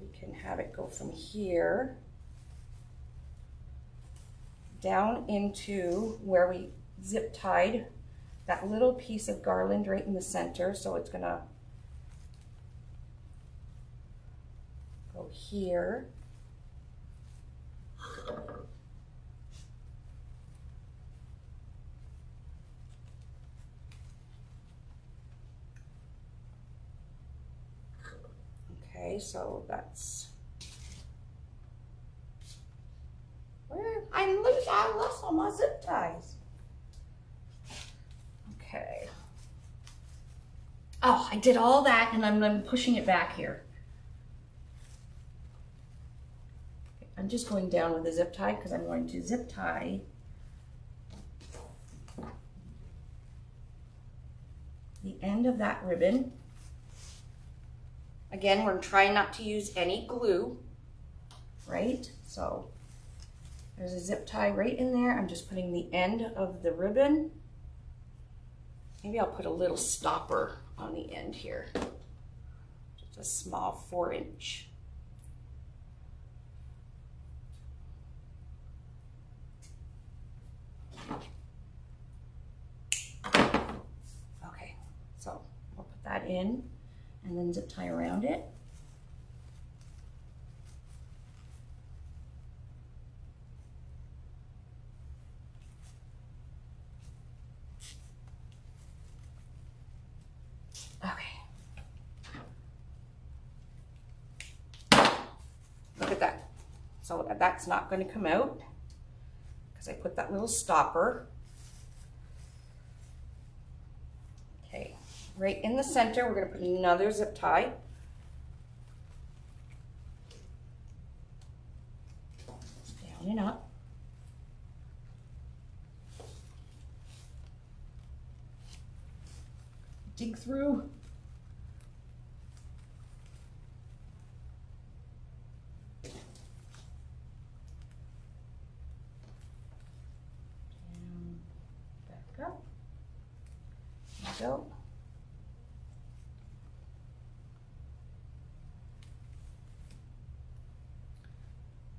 We can have it go from here down into where we zip tied that little piece of garland right in the center. So it's gonna go here. Okay, so that's where I lost all my zip ties. Okay, Oh, I did all that and I'm pushing it back here. I'm just going down with a zip tie because I'm going to zip tie the end of that ribbon. Again, we're trying not to use any glue, right? So there's a zip tie right in there. I'm just putting the end of the ribbon. Maybe I'll put a little stopper on the end here. Just a small 4-inch. Okay, so I'll put that in and then zip tie around it. Look at that. So that's not going to come out because I put that little stopper. Okay, right in the center, we're going to put another zip tie. Down and up. Dig through. Go.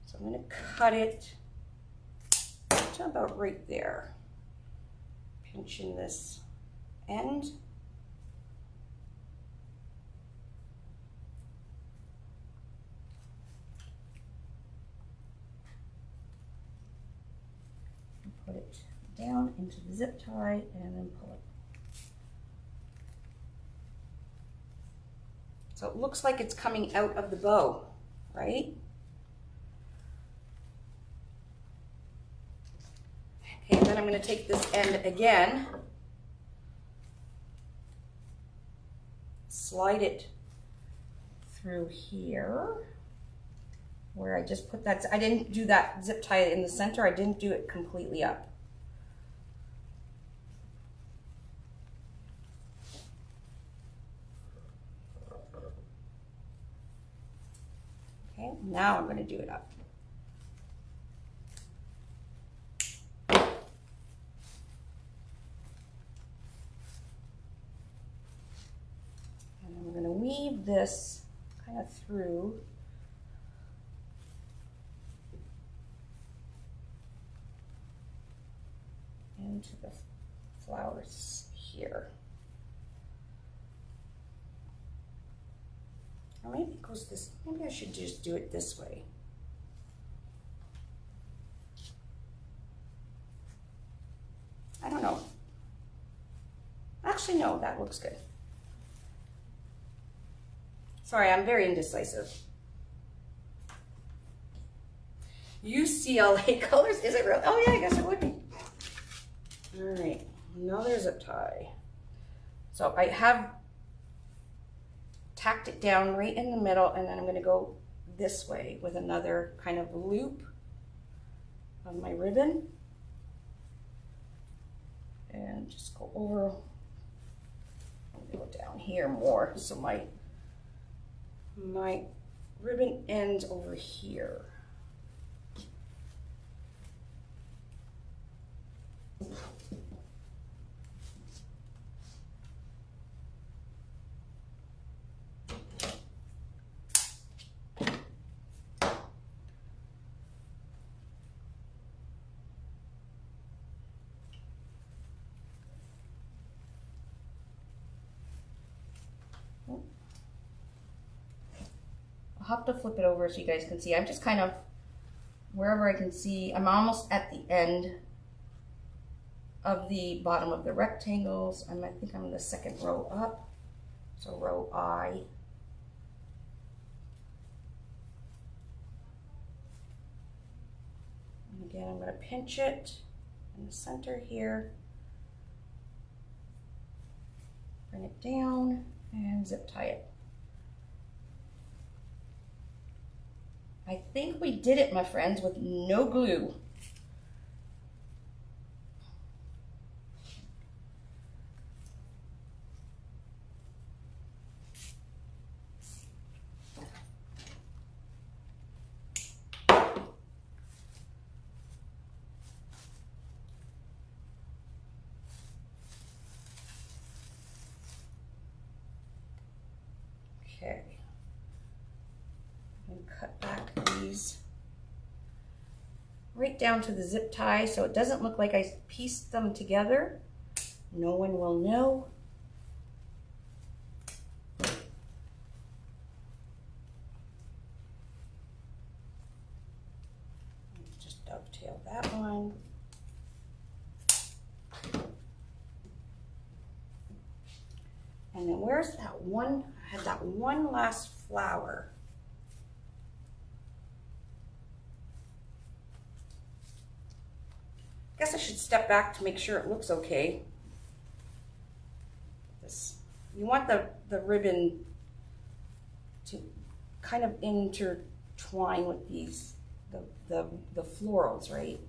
So I'm going to cut it to about right there, pinching this end. Put it down into the zip tie and then pull it. So it looks like it's coming out of the bow, right? Okay, then I'm going to take this end again, slide it through here, where I just put that. I didn't do that zip tie in the center. I didn't do it completely up. Okay, now I'm going to do it up. And I'm going to weave this kind of through. Into the flowers here. Or maybe it goes this, maybe I should just do it this way. I don't know. Actually, no, that looks good. Sorry, I'm very indecisive. UCLA colors, is it real? Oh yeah, I guess it would be. All right, another zip tie. So I have tacked it down right in the middle, and then I'm going to go this way with another kind of loop of my ribbon and just go over, go down here more so my ribbon ends over here. I'll have to flip it over so you guys can see. I'm just kind of, wherever I can see, I'm almost at the end of the bottom of the rectangles. I think I'm in the second row up, so row I. And again, I'm going to pinch it in the center here. Bring it down and zip tie it. I think we did it, my friends, with no glue. Okay, and cut back these right down to the zip tie so it doesn't look like I pieced them together. No one will know. Just dovetail that one. And then where's that one? I had that one last flower. I guess I should step back to make sure it looks okay. You want the ribbon to kind of intertwine with these, the florals, right?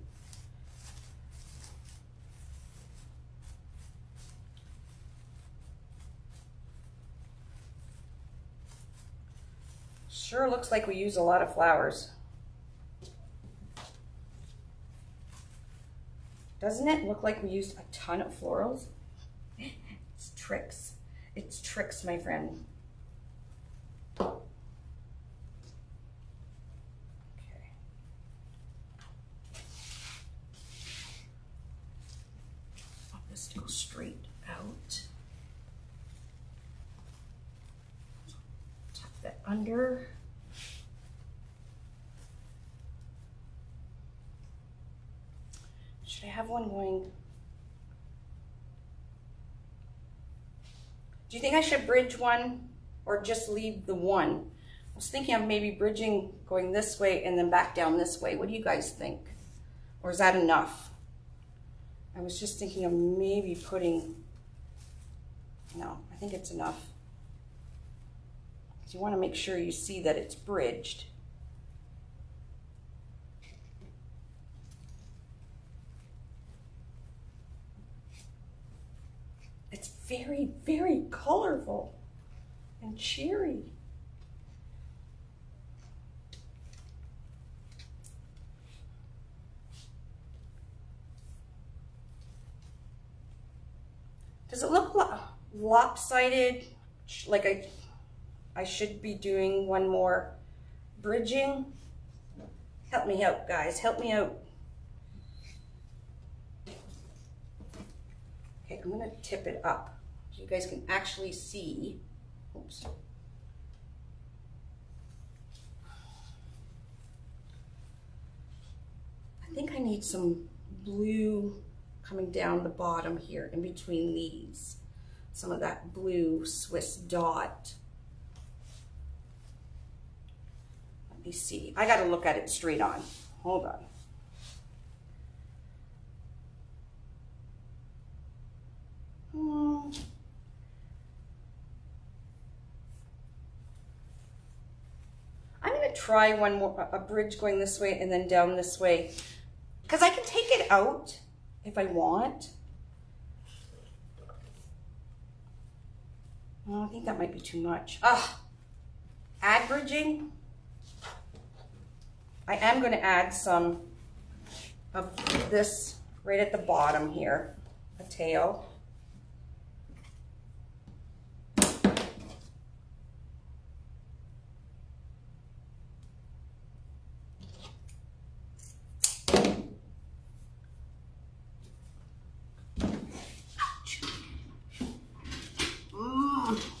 Sure looks like we use a lot of flowers. Doesn't it look like we used a ton of florals? It's tricks. It's tricks, my friend. Okay. Want this to go straight out. Tuck that under. Should I have one going? Do you think I should bridge one or just leave the one? I was thinking of maybe bridging going this way and then back down this way. What do you guys think? Or is that enough? I was just thinking of maybe putting, no, I think it's enough. Because you want to make sure you see that it's bridged. It's very, very colorful and cheery. Does it look lopsided? Like I should be doing one more bridging? Help me out, guys. Help me out. Okay, I'm going to tip it up so you guys can actually see. Oops. I think I need some blue coming down the bottom here in between these. Some of that blue Swiss dot. Let me see. I got to look at it straight on. Hold on. I'm going to try one more, a bridge going this way and then down this way, because I can take it out if I want. Oh, I think that might be too much. Add bridging. I am going to add some of this right at the bottom here, a tail.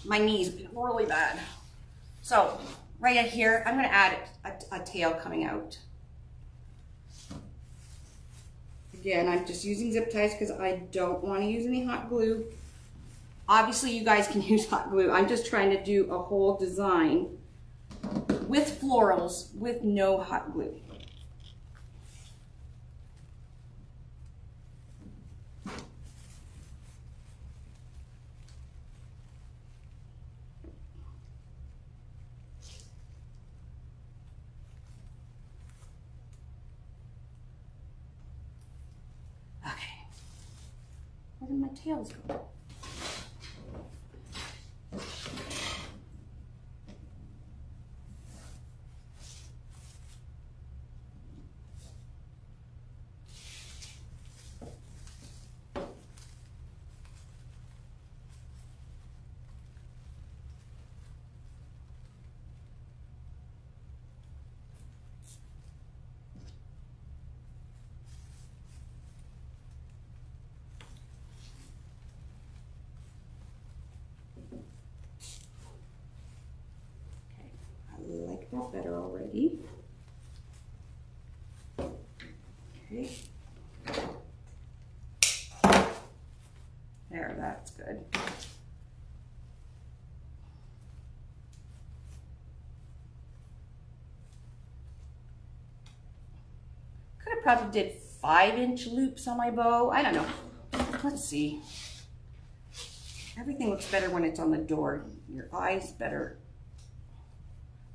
My knee's been really bad. So right at here, I'm going to add a tail coming out. Again, I'm just using zip ties because I don't want to use any hot glue. Obviously, you guys can use hot glue. I'm just trying to do a whole design with florals with no hot glue. did my tails go? That better already. Okay. There, that's good. Could have probably did 5-inch loops on my bow. I don't know. Let's see. Everything looks better when it's on the door. Your eyes better.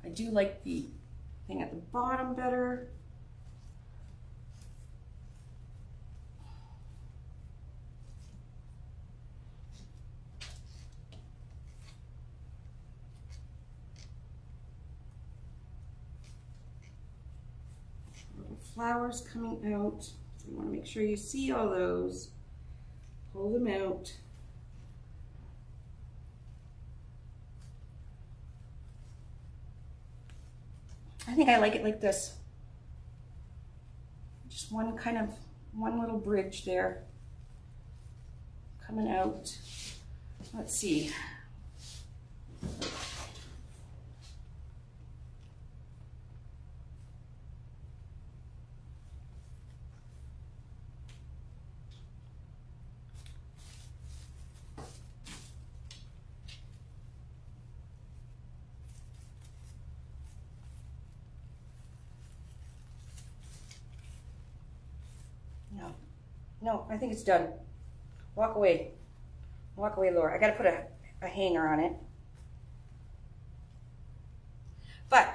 I do like the thing at the bottom better. Little flowers coming out. So you want to make sure you see all those. Pull them out. I think I like it like this. Just one little bridge there coming out. Let's see. No, I think it's done. Walk away. Walk away, Laura. I gotta put a hanger on it. But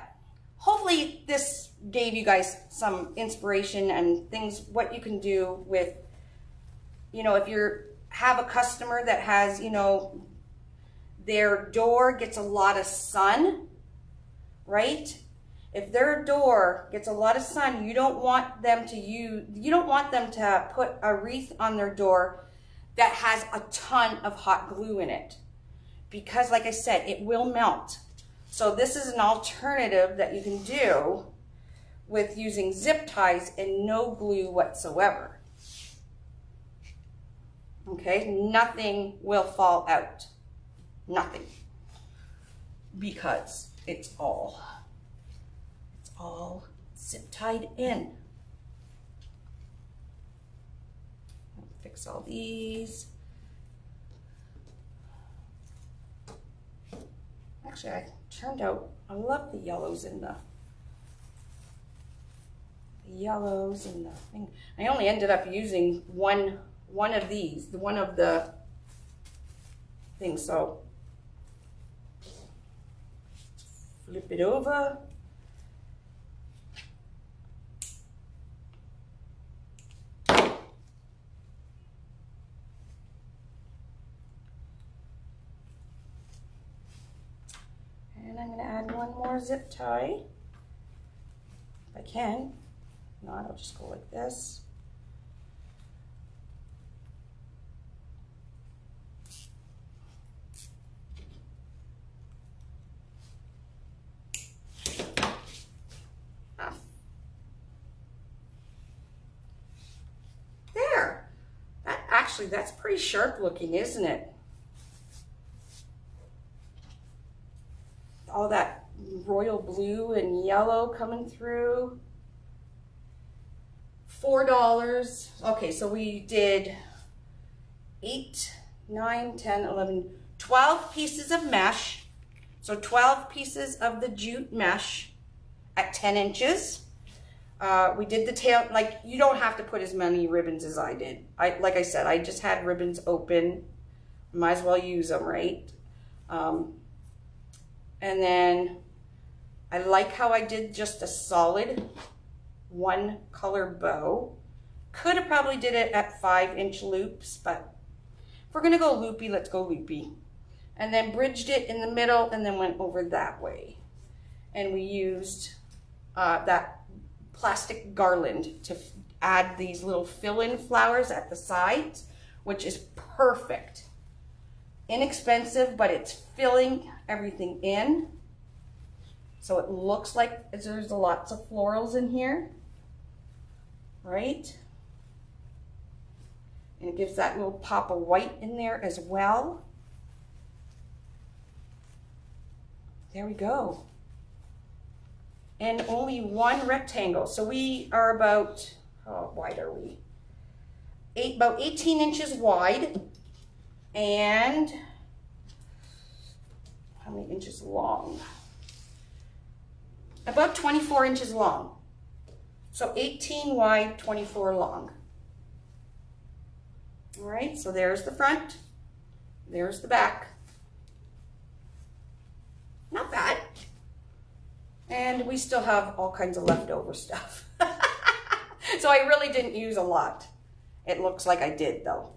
hopefully this gave you guys some inspiration and things, what you can do with, you know, if you have a customer that has, you know, their door gets a lot of sun, right? If their door gets a lot of sun, you don't want them to put a wreath on their door that has a ton of hot glue in it. Because like I said, it will melt. So this is an alternative that you can do with using zip ties and no glue whatsoever. Okay, nothing will fall out. Nothing. Because it's all zip tied in. I'll fix all these. Actually, I love the yellows in the thing. I only ended up using one of these, one of the things. So flip it over. And I'm going to add one more zip tie, if I can. If not, I'll just go like this. There. Actually, that's pretty sharp looking, isn't it? All that royal blue and yellow coming through. $4. Okay, so we did 8, 9, 10, 11, 12 pieces of mesh. So 12 pieces of the jute mesh at 10 inches. We did the tail, like you don't have to put as many ribbons as I did. Like I said, I just had ribbons open. Might as well use them, right? And then I like how I did just a solid one color bow. Could have probably did it at 5-inch loops, but If we're gonna go loopy, let's go loopy. And then bridged it in the middle and then went over that way. And we used that plastic garland to add these little fill-in flowers at the sides, which is perfect. Inexpensive, but it's filling everything in. So it looks like there's lots of florals in here, right? And it gives that little pop of white in there as well. There we go. And only one rectangle. So we are about, how wide are we? About 18 inches wide. And how many inches long? About 24 inches long. So 18 wide, 24 long. All right, so there's the front, there's the back. Not bad. And we still have all kinds of leftover stuff. So I really didn't use a lot. It looks like I did though.